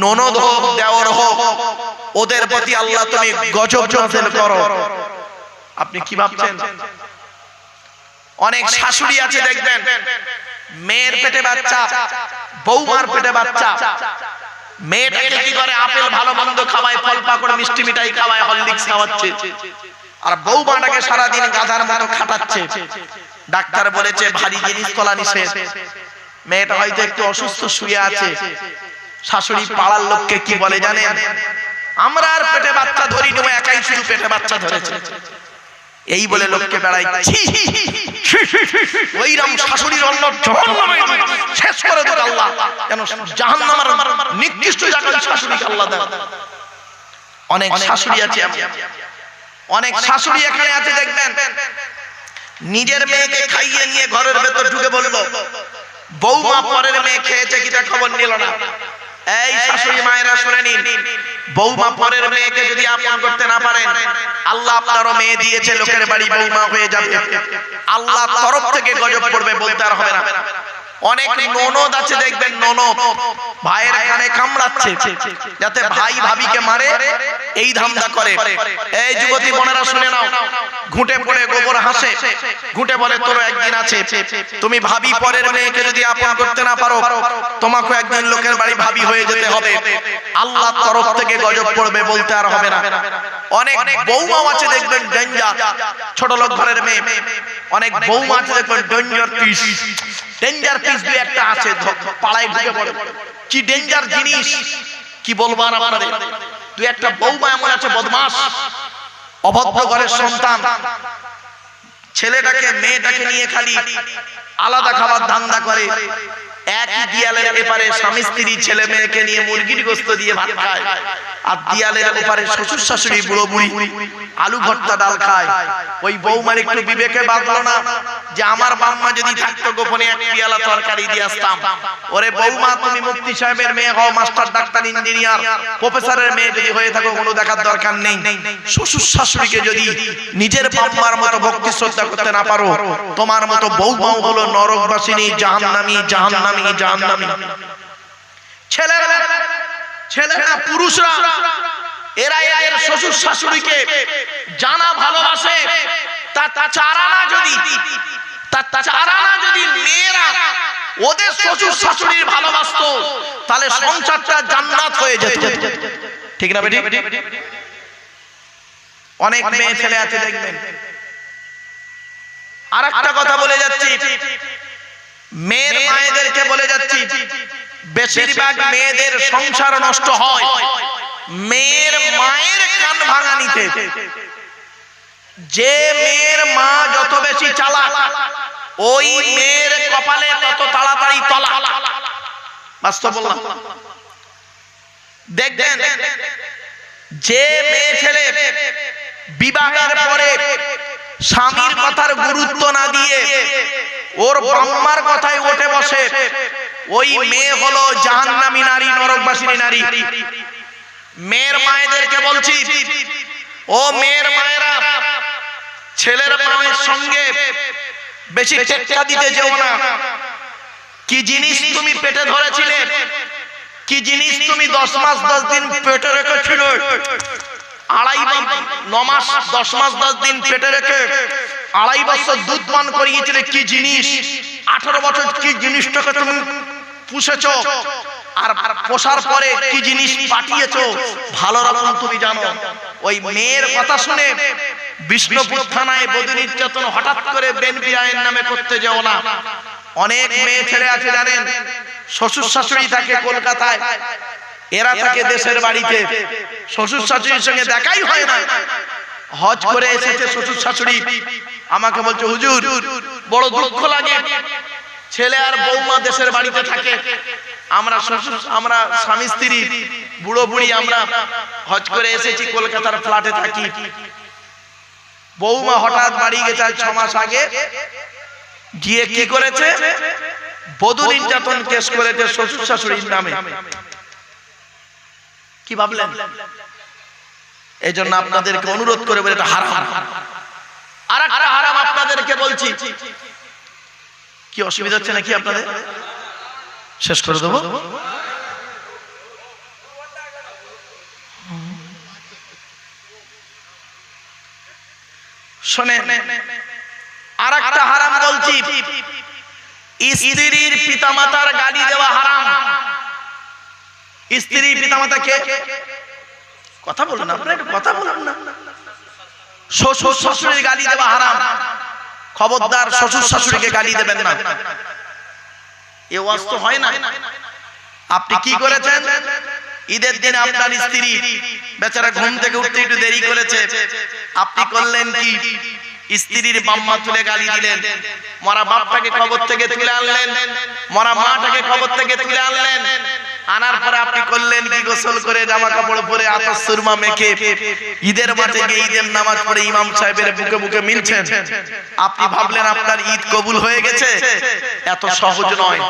ননদ হোক, দেওর হোক, ওদের প্রতি আল্লাহ তুমি গজব নাযিল করো। আপনি কি ভাবছেন? অনেক শাশুড়ি আছে দেখবেন, মেয়ের পেটে বাচ্চা, বৌমার পেটে বাচ্চা, মেয়েটাকে কি করে, আপেল ভালো মন্দ খাওয়ায়, ফল পাকড় মিষ্টি মিঠাই খাওয়ায়, হরলিক্স খাওয়াচ্ছে, আর বৌমাটাকে সারাদিন গাধার মতো খাটাচ্ছে। ডাক্তার বলেছে ভারী জিনিস তোলা নিষেধ। মেয়েটা হয়তো একটু অসুস্থ শুয়ে আছে, শাশুড়ি পাড়ার লোককে কি বলে জানেন, আমরা আর পেটে বাচ্চা ধরি নি, একাই শুধু পেটে বাচ্চা ধরেছে, এই বলে লোককে বেড়াই। ওইরকম শাশুড়ির অন্য শেষ করে দেন আল্লাহ, যেন জাহান্নামের নিকৃষ্ট জায়গায় শাশুড়িকে আল্লাহ দেন। অনেক শাশুড়ি আছে, অনেক শাশুড়ি এখানে আছে দেখবেন, নিজের মেয়েকে খাইয়ে নিয়ে ঘরের ভেতর ঢুকে বললো, বৌমা পরের মেয়ে খেয়েছে কিনা খবর নিল না। এই শাশুড়ি মায়েরা শুনে নিন, বৌমা পরের মেয়েকে যদি আপন করতে না পারেন, আল্লাহ আপনারও মেয়ে দিয়েছে, লোকের বাড়ি বৌমা হয়ে যাবে, আল্লাহ তরফ থেকে গজব পড়বে, বলতে আর হবে না। অনেক ননদ আছে দেখবেন, ননদ ভাইয়ের কানে কামড়াচ্ছে যাতে ভাই ভাবিকে মারে, এই ধান্দা করে। এই যুবতী বোনেরা শুনে নাও, ঘুঁটে পড়ে গোবর হাসে, ঘুঁটে বলে তোর একদিন আছে, তুমি ভাবি পরের মেয়েকে যদি আপন করতে না পারো, তোমাকে একদিন লোকের বাড়ি ভাবি হয়ে যেতে হবে, আল্লাহ তরফ থেকে গজব পড়বে, বলতে আর হবে না। অনেক বৌমা আছে দেখবেন ডেঞ্জার, ছোট লোক ঘরের মেয়ে, অনেক বৌমা আছে দেখবেন ডেঞ্জার পিস, ডেঞ্জার পিস দুই একটা আছে, পাড়ায় ঢুকে পড়ে, কি ডেঞ্জার জিনিস কি বলবো আর আপনাদের। দুই একটা বৌমা এমন আছে বদমাশ, অভদ্র ঘরের সন্তান, ছেলেটাকে মেয়েটাকে নিয়ে খালি আলাদা খাবার ধান্দা করে, একই দেয়ালের এপারে স্বামী স্ত্রী ছেলে মেয়েকে নিয়ে মুরগির গোশত দিয়ে ভাত খায়, আর দিয়ালের ওপারে শ্বশুর শাশুড়ি বুড়ো বুড়ি আলু ভর্তা ডাল খায়। ওই বৌমার একটু বিবেকে বাঁধলো না যে আমার বাম্মা যদি থাকতো গোপনে এক পিয়ালা তরকারি দিয়ে আসতাম। ওরে বৌমা, তুমি মুফতি সাহেবের মেয়ে হও, মাস্টার ডাক্তার ইঞ্জিনিয়ার প্রফেসরের মেয়ে যদি হয়ে থাকো কোনো দেখার দরকার নেই। শ্বশুর শাশুড়িকে যদি নিজের বাম্মার মতো ভক্তি শ্রদ্ধা করতে না পারো, তোমার মতো বৌমাও হলো নরকবাসিনী, জাহান্নামী জাহান্নামী জাহান্নামী। ছেলেরা পুরুষরা এরা এর শ্বশুর শাশুড়িকে জানা ভালোবাসে। চারানা যদি মেয়েরা ওদের শ্বশুর শাশুড়ির ভালোবাসতো, তাহলে সংসারটা জান্নাত হয়ে যেত। ঠিক না বেটি? অনেক মেয়ে ছেলে আছে দেখবেন। আর একটা কথা বলে যাচ্ছি, মেয়ের মায়েদেরকে বলে যাচ্ছি, বেশিরভাগ মেয়েদের সংসার নষ্ট হয় মেয়ের মায়ের কান ভাঙানিতে। যে মেয়ের মা যত বেশি চালাক, ওই মেয়ের কপালে তত তাড়াতাড়ি তলা। বাস্তব বললাম। দেখবেন যে মেয়ে ছেলে বিবাহের পরে স্বামীর কথার গুরুত্ব না দিয়ে ওর বাম্মার কথায় উঠে বসে, ওই মেয়ে হলো জাহান্নামী নারী, নরকবাসিনী নারী। মেয়ের মায়েদেরকে বলছি, ও মেয়ের মায়েরা, ছেলের মায়ের সঙ্গে বেশি টেক্কা দিতে যেও না। কি জিনিস তুমি পেটে ধরেছিলে, কি জিনিস তুমি 10 মাস 10 দিন পেটে রেখেছিল, 9 মাস 10 মাস 10 দিন পেটে রেখে 2.5 বছর দুধ পান করিয়েছিলে, কি জিনিস 18 বছর কি জিনিসটাকে তুমি পুষেছো, আর পোষার পরে কি জিনিস পাঠিয়েছো ভালো রকম তুমি জানো। ওই মেয়ের কথা শুনে বিষ্ণুপুর থানায় বধূ নির্যাতন হঠাৎ করে বেনবি আইন নামে করতে যাও না। অনেক মেয়ে ছেলে আছে জানেন, শ্বশুর শাশুড়ি থাকে কলকাতায়, এরা থাকে দেশের বাড়িতে, শ্বশুর শাশুড়ির সঙ্গে দেখাই হয় না। হজ করে এসেছে শ্বশুর শাশুড়ি, আমাকে বলছে হুজুর বড় দুঃখ লাগে, ছেলে আর বৌমা দেশের বাড়িতে থাকে, আমরা স্বামী স্ত্রী বুড়ো বুড়ি আমরা হজ করে এসেছি, কলকাতার ফ্ল্যাটে থাকি। বৌমা হঠাৎ বাড়ি গেছে 6 মাস আগে, গিয়ে কি করেছে, বধূ নির্যাতন কেস করেছে শ্বশুর শাশুড়ির নামে। কি ভাবলেন? এই জন্য আপনাদেরকে অনুরোধ করে বলে, এটা হারাম। আর একটা হারাম আপনাদেরকে বলছি, কি অসুবিধা হচ্ছে নাকি আপনাদের? শেষ করে দেবো। শোনেন, আর একটা হারাম বলছি, স্ত্রীর পিতামাতার গালি দেওয়া হারাম। স্ত্রীর পিতামাতাকে কথা বলুন না, আপনারা কথা বলুন না। শ্বশুর শাশুড়ির গালি দেওয়া হারাম। খবরদার শ্বশুর শাশুড়িকে গালি দেবেন না। এ ওয়াজ তো হয় না। আপনি কি করেছেন? ঈদের দিনে আপনার স্ত্রী বেচারা ঘুম থেকে উঠতে একটু দেরি করেছে, আপনি করলেন কি, স্ত্রীর বাম্মা তুলে গালি দিলেন, মরা বাপটাকে কবর থেকে তুলে আনলেন, মরা মাটাকে কবর থেকে তুলে আনলেন। আনার পরে আপনি করলেন কি, গোসল করে জামা কাপড় পরে আতর সুরমা মেখে ঈদের মাঠে গিয়ে ঈদের নামাজ পড়ে ইমাম সাহেবের বুকে বুকে মিলছেন। আপনি ভাবলেন আপনার ঈদ কবুল হয়ে গেছে। এত সহজ নয়।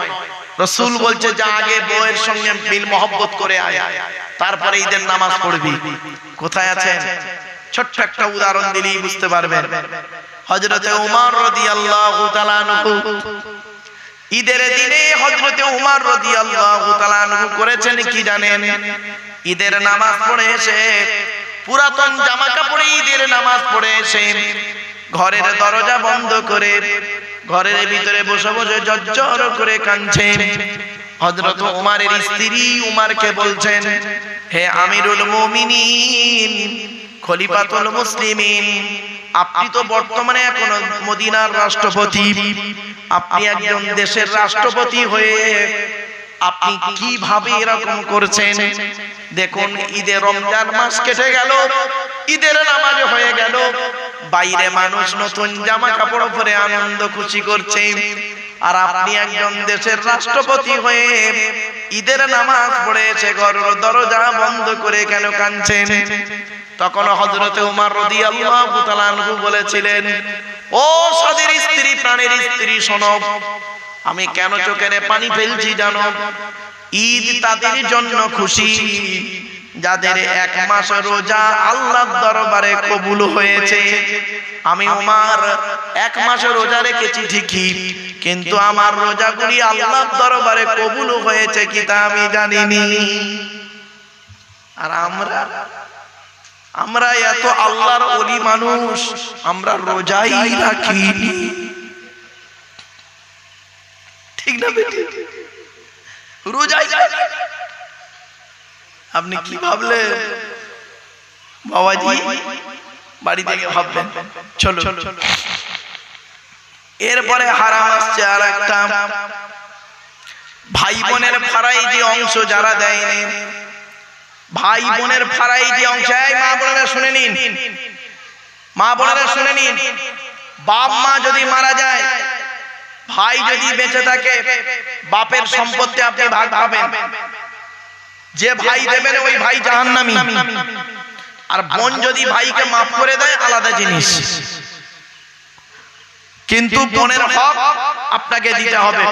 রাসূল বলছে, যা আগে বউয়ের সঙ্গে মিল মহব্বত করে আয়, তারপরে ঈদের নামাজ পড়বি। কোথায় আছেন? ছোট্ট একটা উদাহরণ দিলেই বুঝতে পারবেন। হযরতে উমর রাদিয়াল্লাহু তাআলা আনহু, ঈদের দিনে হযরতে উমর রাদিয়াল্লাহু তাআলা আনহু করেছেন কি জানেন? ঈদের নামাজ পড়ে এসে, পুরাতন জামা কাপড়ে ঈদের নামাজ পড়ে এসে ঘরের দরজা বন্ধ করে ঘরের ভিতরে বসে বসে ঝরঝর করে কাঁদছেন। হযরত উমরের স্ত্রী উমরকে বলছেন, হে আমিরুল মুমিনিন, খলিফাতুল মুসলিমিন, আপনি তো বর্তমানে এখন মদিনার রাষ্ট্রপতি, আপনি একজন দেশের রাষ্ট্রপতি হয়ে আপনি কিভাবে এরকম করছেন? দেখুন, ঈদের রমজান মাস কেটে গেল, ঈদের নামাজ হয়ে গেল, বাইরে মানুষ নতুন জামা কাপড় পরে আনন্দ খুশি করছে, আর আপনি একজন দেশের রাষ্ট্রপতি হয়ে ঈদের নামাজ পড়ে এসে ঘরের দরজা বন্ধ করে কেন কাঁদছেন? তখন হযরত ওমর রাদিয়াল্লাহু তাআলা আনহু বলেছিলেন, ও সাদের স্ত্রী, প্রাণের স্ত্রী, শোনো, আমি কেন চোখের পানি ফেলছি জানো? ঈদ তাদের জন্য খুশি যাদের এক মাস রোজা আল্লাহর দরবারে কবুল হয়েছে। আমি ওমর এক মাস রোজা রেখেছি ঠিকই, কিন্তু আমার রোজাগুলি আল্লাহর দরবারে কবুল হয়েছে কি তা আমি জানিনি। আর আমরা এত আল্লাহর ওলি মানুষ, আমরা রোজাই রাখিনি। ঠিক না বেটি? রোজাই রাখিনি। আপনি কি ভাবলেন বাবাজি? বাড়ি থেকে ভাববেন। চলো, এরপরে হারাম আসছে আর একটা, ভাই বোনের ফারাইজি অংশ যারা দেয়নি, ভাই বোনের ফারাইজি অংশ। এই মা বোনেরা শুনে নিন, মা বোনেরা শুনে নিন, বাপ মা যদি মারা যায়, ভাই যদি বেঁচে থাকে, বাপের সম্পত্তি আপনি ভাগ পাবেন। যে ভাই দেবেন ওই ভাই জাহান্নামী, আর বোন যদি ভাইকে মাফ করে দেয় আলাদা জিনিস, কিন্তু বোনের হক আপনাকে দিতে হবে।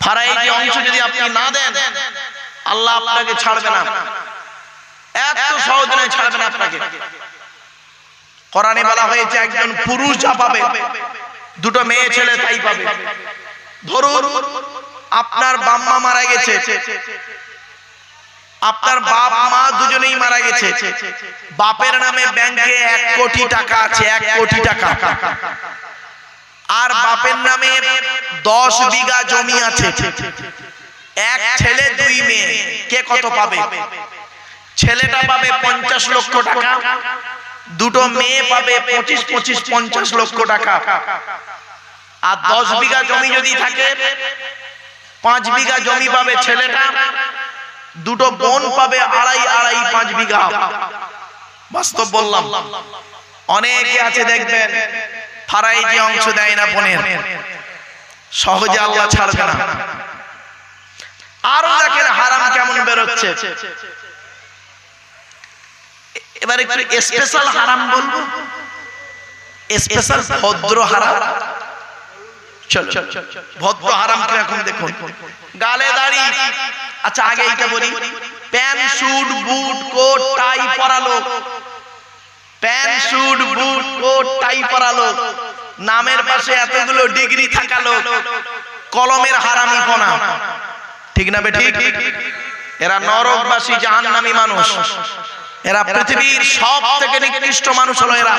ফারাইজি অংশ যদি আপনি না দেন, আল্লাহ আপনাকে ছাড়বে না, এত সহজ নয়, ছাড়বে না আপনাকে। কোরআনে বলা হয়েছে একজন পুরুষ যা পাবে দুটো মেয়ে ছেলে তাই পাবে। ধরুন আপনার বাপ মা মারা গেছে, আপনার বাপ মা দুজনেই মারা গেছে, বাপের নামে ব্যাংকে 1 কোটি টাকা আছে, 1 কোটি টাকা, আর বাপের নামে 10 বিঘা জমি আছে, এক ছেলে 2 মেয়ে, কে কত পাবে? ছেলেটা পাবে 50 লক্ষ টাকা, দুটো মেয়ে পাবে 25-50 লক্ষ টাকা। আর 10 বিঘা জমি যদি থাকে, 5 বিঘা জমি পাবে ছেলেটা, দুটো বোন পাবে 2.5 বিঘা। বাস্তব বললাম। অনেকে আছে দেখবেন ফারাইজি অংশ দেয় না বোনের, সহজে আল্লাহ ছাড়বে না। আরো দেখেন হারাম কেমন বেরোচ্ছে। এবারে একটু স্পেশাল হারাম বলবো, স্পেশাল ভদ্র হারাম। চলো, ভদ্র হারাম কিরকম দেখুন। গালে দাড়ি, আচ্ছা আগে এইটা বলি, pant suit boot coat tie পরা লোক, pant suit boot coat tie পরা লোক, নামের পাশে এতগুলো ডিগ্রি থাকা লোক, কলমের হারামি কোনা, ঠিক না বেঠিক? এরা নরকবাসী জাহান্নামী মানুষ, এরা পৃথিবীর সব থেকে নিকৃষ্ট মানুষ হলো এরা,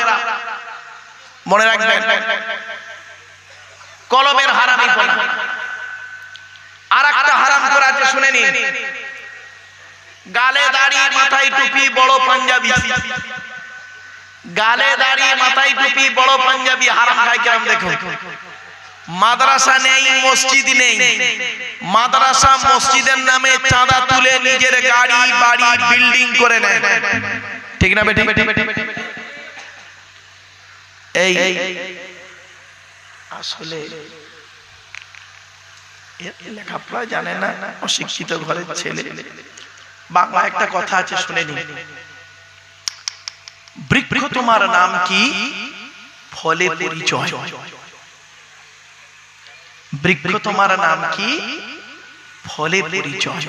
মনে রাখবেন। কলমের হারামি কোনা। আর একটা হারাম করা আছে, শুনে নিন। গালে দাড়ি মাথায় টুপি বড় পাঞ্জাবি, গালে দাড়ি মাথায় টুপি বড় পাঞ্জাবি হারাম খায় কেমন দেখুন। মাদ্রাসা নেই, মসজিদ নেই, মাদ্রাসা মসজিদের নামে চাঁদা তুলে নিজের গাড়ি বাড়ি বিল্ডিং করে নেয়, ঠিক না বেটি? এই আসলে লেখাপড়া জানে না, অশিক্ষিত ঘরের ছেলে। বাংলা একটা কথা আছে, শুনে নিন। বৃক্ষ তোমার নাম কি, ফলে পরিচয়। বৃক্ষ তোমার নাম কি, ফলে পরিচয়।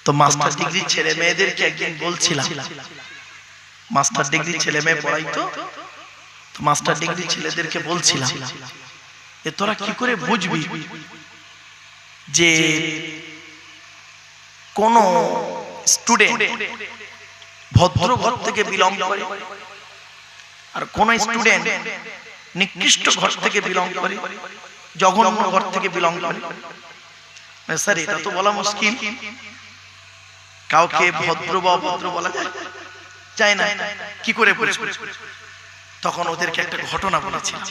তো মাস্টার ডিগ্রি ছেলে মেয়েদেরকে একদিন বলছিলাম, মাস্টার ডিগ্রি ছেলে মেয়ে পড়াইতো, তো মাস্টার ডিগ্রি ছেলেদেরকে বলছিলাম, তোরা কি করে বুঝবি যে কোন স্টুডেন্ট ভদ্র ঘর থেকে বিলং করে আর কোন স্টুডেন্ট নিকৃষ্ট ঘর থেকে বিলং করে, জঘন্য ঘর থেকে বিলং করে? স্যার এটা তো বলা মুশকিল, কাউকে ভদ্র বা অভদ্র বলা যায় না, কি করে বুঝবো? তখন ওদেরকে একটা ঘটনা বলেছিলাম,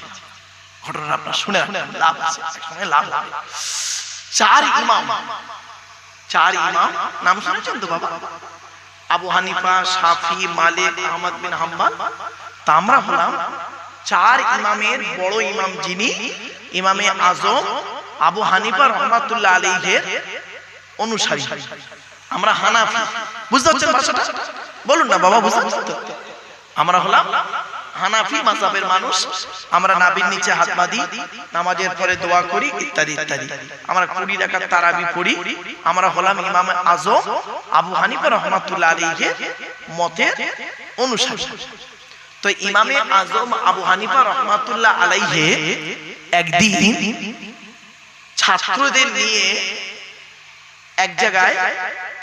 ঘটনা আপনারা শুনে লাভ আছে, লাভ। 4 ইমাম নাম শুনেছেন তো বাবা? আবু হানিফা, শাফি, মালিক, আহমদ বিন হাম্বল। তা আমরা হলাম চার ইমামের বড় ইমাম যিনি ইমামে আজম আবু হানিফা রাহমাতুল্লাহ আলাইহির অনুসারী। আমরা হানাফি, বুঝতে পারছেন ভাষাটা? বলুন না বাবা, বুঝতে পারছেন তো? আমরা হলাম হানাফি মাযহাবের মানুষ। আমরা নাভির নিচে হাত বাঁধি, নামাজের পরে দোয়া করি, ইত্যাদি ইত্যাদি। আমরা 20 রাকাত তারাবি পড়ি। আমরা হলাম ইমাম আজম আবু হানিফা রাহমাতুল্লাহ আলাইহির মতের অনুসারী। তো ইমামে আজম আবু হানিফা রাহমাতুল্লাহ আলাইহি একদিন ছাত্রদের নিয়ে এক জায়গায়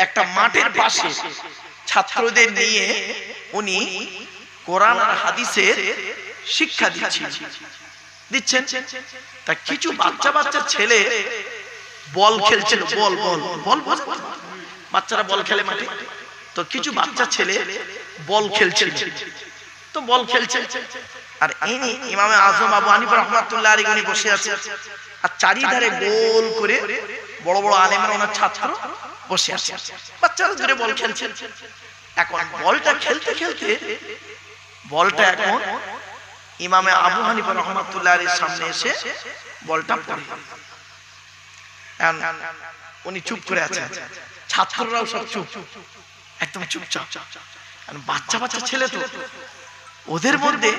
একটা মাঠের পাশে ছাত্রদের নিয়ে উনি কোরআন আর হাদিসের শিক্ষা দিচ্ছেন। তা কিছু বাচ্চা বাচ্চা ছেলে বল খেলছিল, বল বল বল বল বাচ্চারা বল খেলে মাঠে। তো কিছু বাচ্চা ছেলে বল খেলছিল, তো বল খেলছে আর ইনি ইমামে আজম আবু হানিফা রাহমাতুল্লাহ আলাইহি উনি বসে আছে, আর চারিধারে গোল করে বড় বড় আলেমরা ওনার ছাত্র বসে আছে, বাচ্চারা ধরে বল খেলছে। এখন বলটা খেলতে খেলতে বলটা এখন ইমামে আবু হানিফা রাহমাতুল্লাহ আলাইহির সামনে এসে বলটা পড়ে। উনি চুপ করে আছেন, ছাত্ররাও সব চুপ, একদম চুপচাপ। বাচ্চা বাচ্চা ছেলে তো, ওদের মধ্যে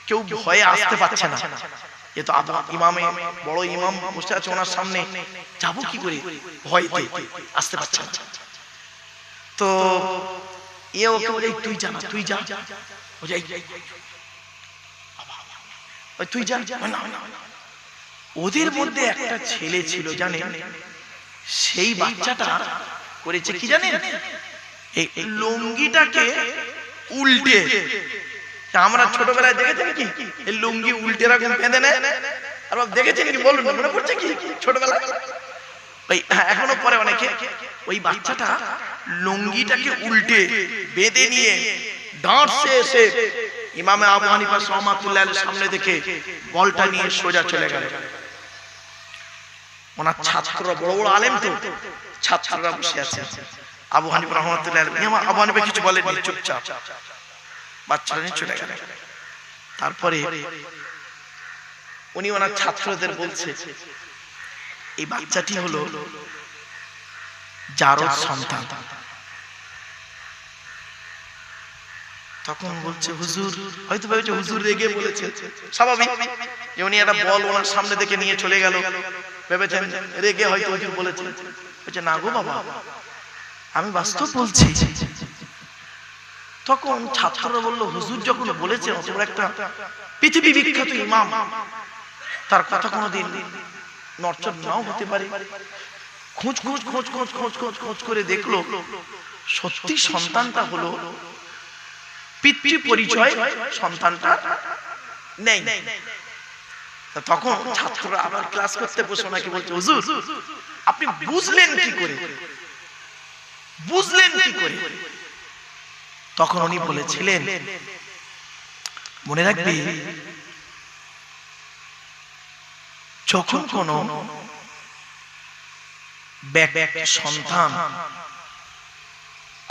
কেউ ভয়ে আসতে পারছে না। এ তো ইমামে বড় ইমাম বসে আছে ওনার সামনে, যাবো কি করে, ভয়তে আসতে পারছে না। তো এ ওকে বলে তুই যা না, তুই যা, তুই যা। ওদের মধ্যে একটা ছেলে ছিল জানেন, সেই বাচ্চাটা করেছে কি জানেন, এই লুঙ্গিটাকে উল্টে, আমরা ছোটবেলায় দেখেছেন কি এই লুঙ্গি উল্টে রাখুন বেঁধে নেয়, আর দেখেছেন কি বলুন, মনে পড়ছে কি ছোটবেলায়? ওই এখনো পরে অনেকে ওই বাচ্চাটা লুঙ্গিটাকে উল্টে বেঁধে নিয়ে ডাঁটছে এসে ইমামে আবু হানিফা রাহমাতুল্লাহ আলাইহির সামনে দেখে বলটা নিয়ে সোজা চলে গেল। ওনার ছাত্ররা বড় বড় আলেম, তো ছাত্ররা বসে আছে। আবু হানিফা রাহমাতুল্লাহ আলাইহি আবু হানিফা কিছু বলেননি, চুপচাপ বাচ্চারা নিয়ে চলে গেল। তারপরে উনি ওনার ছাত্রদের বলছে এই বাচ্চাটি হলো জারদ সন্তান। তখন বলছে হুজুর, হয়তো ভেবেছে হুজুর রেগে বলেছে, স্বাভাবিক যে উনি একটা বল ওনার সামনে থেকে নিয়ে চলে গেল, ভেবেছেন রেগে হয়তো হুজুর বলেছে। বলছে না গো বাবা, আমি বাস্তব বলছি। তখন ছাত্ররা বলল হুজুর যখন বলেছে অত বড় একটা পৃথিবী বিখ্যাত ইমাম, তার কথা কোনোদিন নড়চড় নাও হতে পারে। খোঁজ খোঁজ খোঁজ খোঁজ খোঁজ খোঁজ খোঁজ করে দেখলো সত্যি সন্তানটা হলো পিতৃ পরিচয়, সন্তানটা নেই। তখন ছাত্ররা আবার ক্লাস করতে বসে নাকি বলছে হুজুর আপনি বুঝলেন কি করে, বুঝলেন কি করে? তখন উনি বলেছিলেন মনে রাখবে, যখন কোন সন্তান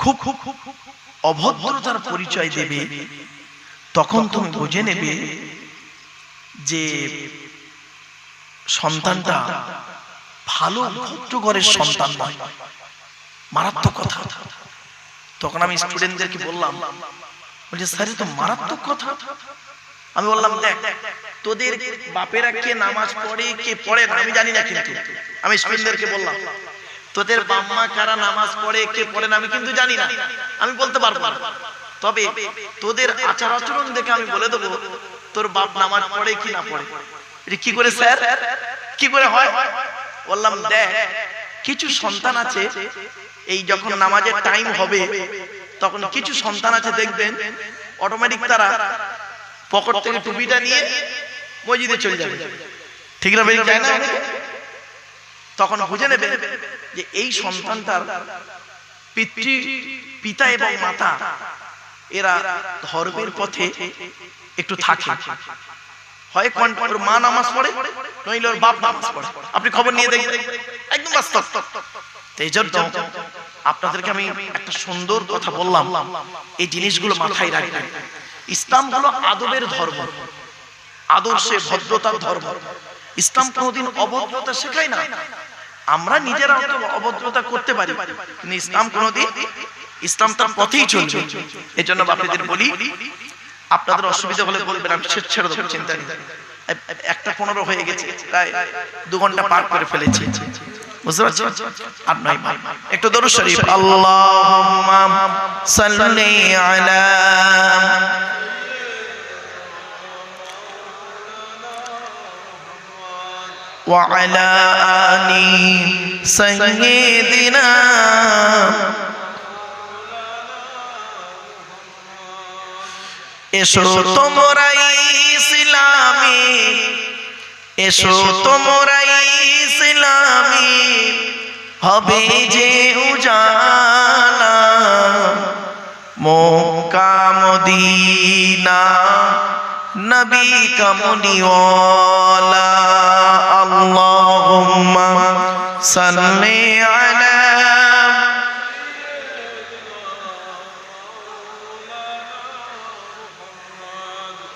খুব খুব অভদ্রতার পরিচয় দেবে, তখন তুমি বুঝে নেবে যে সন্তানটা ভালো ভদ্র ঘরের সন্তান নয়, মারাত্মক কথা। তখন আমি স্টুডেন্টদেরকে বললাম, বলছে স্যার তো মারাত্মক কথা। আমি বললাম দেখ, তোদের বাপেরা কে নামাজ পড়ে কে পড়ে না আমি জানি না, কিন্তু আমি স্টুডেন্টদেরকে বললাম তোদের বাম্মা কারা নামাজ পড়ে কে পড়ে না আমি কিন্তু জানি না, আমি বলতে পারবো না। তবে তোদের আচার আচরণ দেখে আমি বলে দেবো তোর বাপ নামাজ পড়ে কি না পড়ে। কি করে স্যার, কি করে হয়? বললাম দেখ, কিছু সন্তান আছে এই যখন নামাজের টাইম হবে তখন কিছু সন্তান আছে দেখবেন অটোমেটিক তারা পকেট থেকে টুপিটা নিয়ে মসজিদে চলে যাবে, ঠিক না? বেরিয়ে যায় না? তখন বুঝে নেবে যে এই সন্তানটার পিতা এবং মাতা এরা ধর্মের পথে একটু থাকে, হয় ওর মা নামাজ পড়ে নইলে ওর বাপ নামাজ পড়ে। আপনি খবর নিয়ে দেখবেন, একদম বাস্তব। এই জন্য আপনাদেরকে আমি একটা সুন্দর কথা বললাম, এই জিনিসগুলো মাথায় রাখবেন। ইসলাম হলো আদবের ধর্ম, আদর্শে ভদ্রতার ধর্ম। ইসলাম কোনোদিন অভদ্রতা শেখায় না। আমরা নিজেরা অভদ্রতা করতে পারি, কিন্তু ইসলাম কোনোদিন, ইসলাম তার পথেই চলবে। এই জন্য বাপেদের বলি, আপনাদের অসুবিধা হলে বলবেন, আমি ছেড়ে দেবো, চিন্তা নেই। 1:15 হয়ে গেছে, প্রায় 2 ঘন্টা পার করে ফেলেছি, বুঝতে পারছেন? আর নয়, একটু দরুদ শরীফ, আল্লাহুম্মা সাল্লি আলা ওয়া আলা আলি সাইয়্যিদিনা। এসো তোমরা ইসলামী, এসো তোমরা ইসলামী, হবে যে উজালা, মক্কা মদিনা নবী কামলিওয়ালা। আল্লাহুম্মা সাল্লি আলা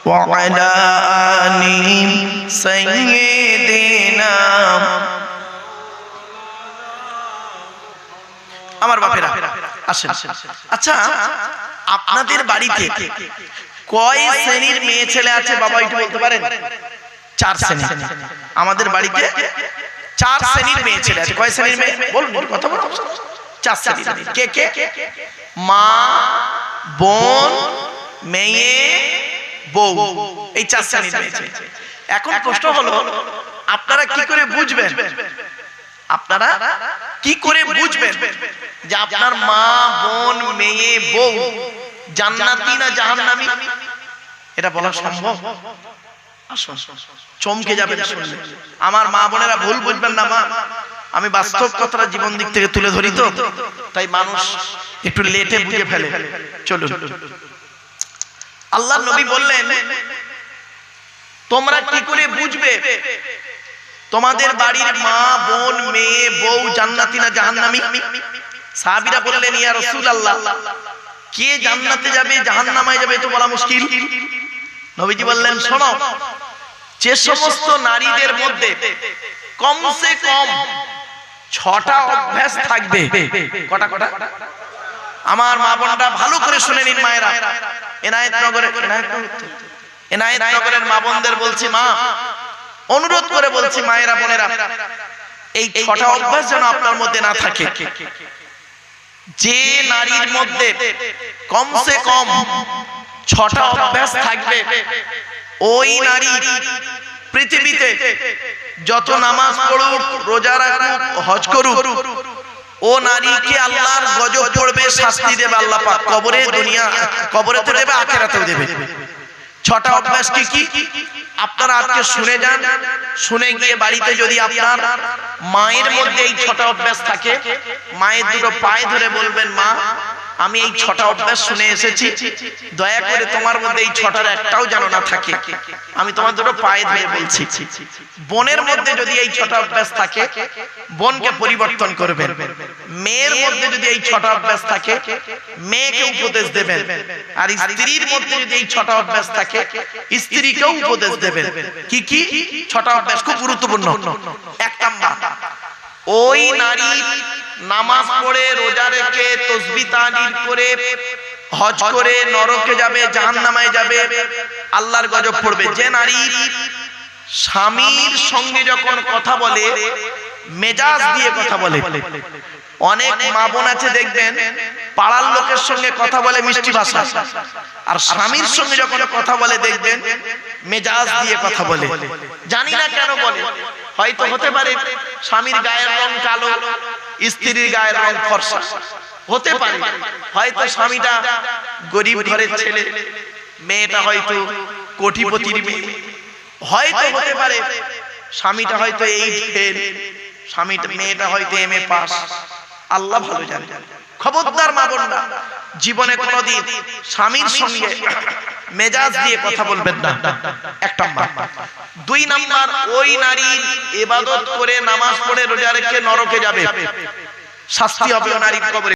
ওয়া আলা আলি সাইয়্যিদিনা। আমার বাপেরা আসেন। আচ্ছা, আপনাদের বাড়িতে কয় শ্রেণীর মেয়ে ছেলে আছে বাবা, একটু বলতে পারেন? 4 শ্রেণী। আমাদের বাড়িতে 4 শ্রেণীর মেয়ে ছেলে আছে। কয় শ্রেণীর মেয়ে বলুন, কথা বলুন। 4 শ্রেণীর। কে কে? মা, বোন, মেয়ে, বউ, এই 4 শ্রেণীর মেয়ে ছেলে। এখন প্রশ্ন হলো, আপনারা কি করে বুঝবেন, আপনারা কি করে বুঝবেন যে আপনার মা, বোন, মেয়ে, বউ জান্নাতি না জাহান্নামী? এটা বলা সম্ভব? চমকে যাবেন শুনলে। আমার মা বোনেরা ভুল বুঝবেন না, মা আমি বাস্তব কথাটা জীবন দিক থেকে তুলে ধরি, তো তাই মানুষ একটু লেটে বুঝে ফেলে। চলুন, আল্লাহর নবী বললেন, তোমরা কি করে বুঝবে তোমাদের বাড়ির মা, বোন, মেয়ে, বউ জান্নাতি না জাহান্নামী? সাহাবীরা বললেন, ইয়া রাসূলুল্লাহ, কে জান্নাতে যাবে জাহান্নামে যাবে তো বলা মুশকিল। নবীজি বললেন, শোনো, যে সমস্ত নারীদের মধ্যে কমসে কম 6টা অভ্যাস থাকবে। কটা? আমার মা বোনরা ভালো করে শুনে নিন, মায়েরা। এনায়েতনগরের মা বোনদের বলছি, মা অনুরোধ করে বলছি, মায়েরা বোনেরা, এই 6টা অভ্যাস যেন আপনার মধ্যে না থাকে। যে নারীর মধ্যে কমসে কম 6টা অভ্যাস থাকবে, ওই নারী পৃথিবীতে যত নামাজ পড়ুক, রোজা রাখুক, হজ করুক, ও নারীকে আল্লাহর গজব পড়বে, শাস্তি দেবে আল্লাহ পাক। কবরে, দুনিয়া কবরেতে দেবে, আখিরাতেও দেবে। 6টা অভ্যাস কি কি আপনারা আজকে শুনে যান। শুনে গিয়ে বাড়িতে যদি আপনার মায়ের মধ্যে এই 6টা অভ্যাস থাকে, মায়ের দুটো পায়ে ধরে বলবেন, মা আমি এই 6টা অভ্যাস শুনে এসেছি, দয়া করে তোমার মধ্যে এই 6টার একটাও যেন না থাকে। আমি তোমার দুটো পায়ে ধরে বলছি। বোনের মধ্যে যদি এই 6টা অভ্যাস থাকে, বোনকে পরিবর্তন করবেন। মেয়ের মধ্যে যদি এই 6টা অভ্যাস থাকে, মেয়েকে উপদেশ দেবেন। আর স্ত্রীর মধ্যে যদি এই 6টা অভ্যাস থাকে, স্ত্রীকেও উপদেশ দেবেন। কি কি 6টা অভ্যাস? খুব গুরুত্বপূর্ণ। 1 নাম্বার, ওই নারী নামাজ পড়ে, রোজা রেখে, তাসবিহ তাহলিল করে, হজ করে নরকে যাবে, জাহান্নামে যাবে, আল্লাহর গজব পড়বে। যে নারী স্বামীর সঙ্গে যখন কথা বলে, মেজাজ দিয়ে কথা বলে। অনেক মা বোন আছে দেখবেন, পাড়ার লোকের সঙ্গে কথা বলে মিষ্টি ভাষা, আর স্বামীর সঙ্গে যখন কথা বলে দেখবেন মেজাজ দিয়ে কথা বলে। জানি না কেন বলে, হয়তো হতে পারে স্বামীর গায়ের রং কালো, স্ত্রীর গায়ের রং ফর্সা, হতে পারে। হয়তো স্বামীটা গরিব ঘরের ছেলে, মেয়েটা হয়তো কোটিপতির মেয়ে, হয়তো হতে পারে স্বামীটা হয়তো 8 ফেল, মেয়েটা হয়তো MA পাস। আল্লাহ ভালো জানে। খবরদার মা বোনরা, জীবনে কোনোদিন স্বামীর সঙ্গে মেজাজ দিয়ে কথা বলবেন না। 1 নাম্বার। 2 নাম্বার, ওই নারী ইবাদত করে, নামাজ পড়ে, রোজা রেখে নরকে যাবে, শাস্তি হবে ও নারীর কবরে।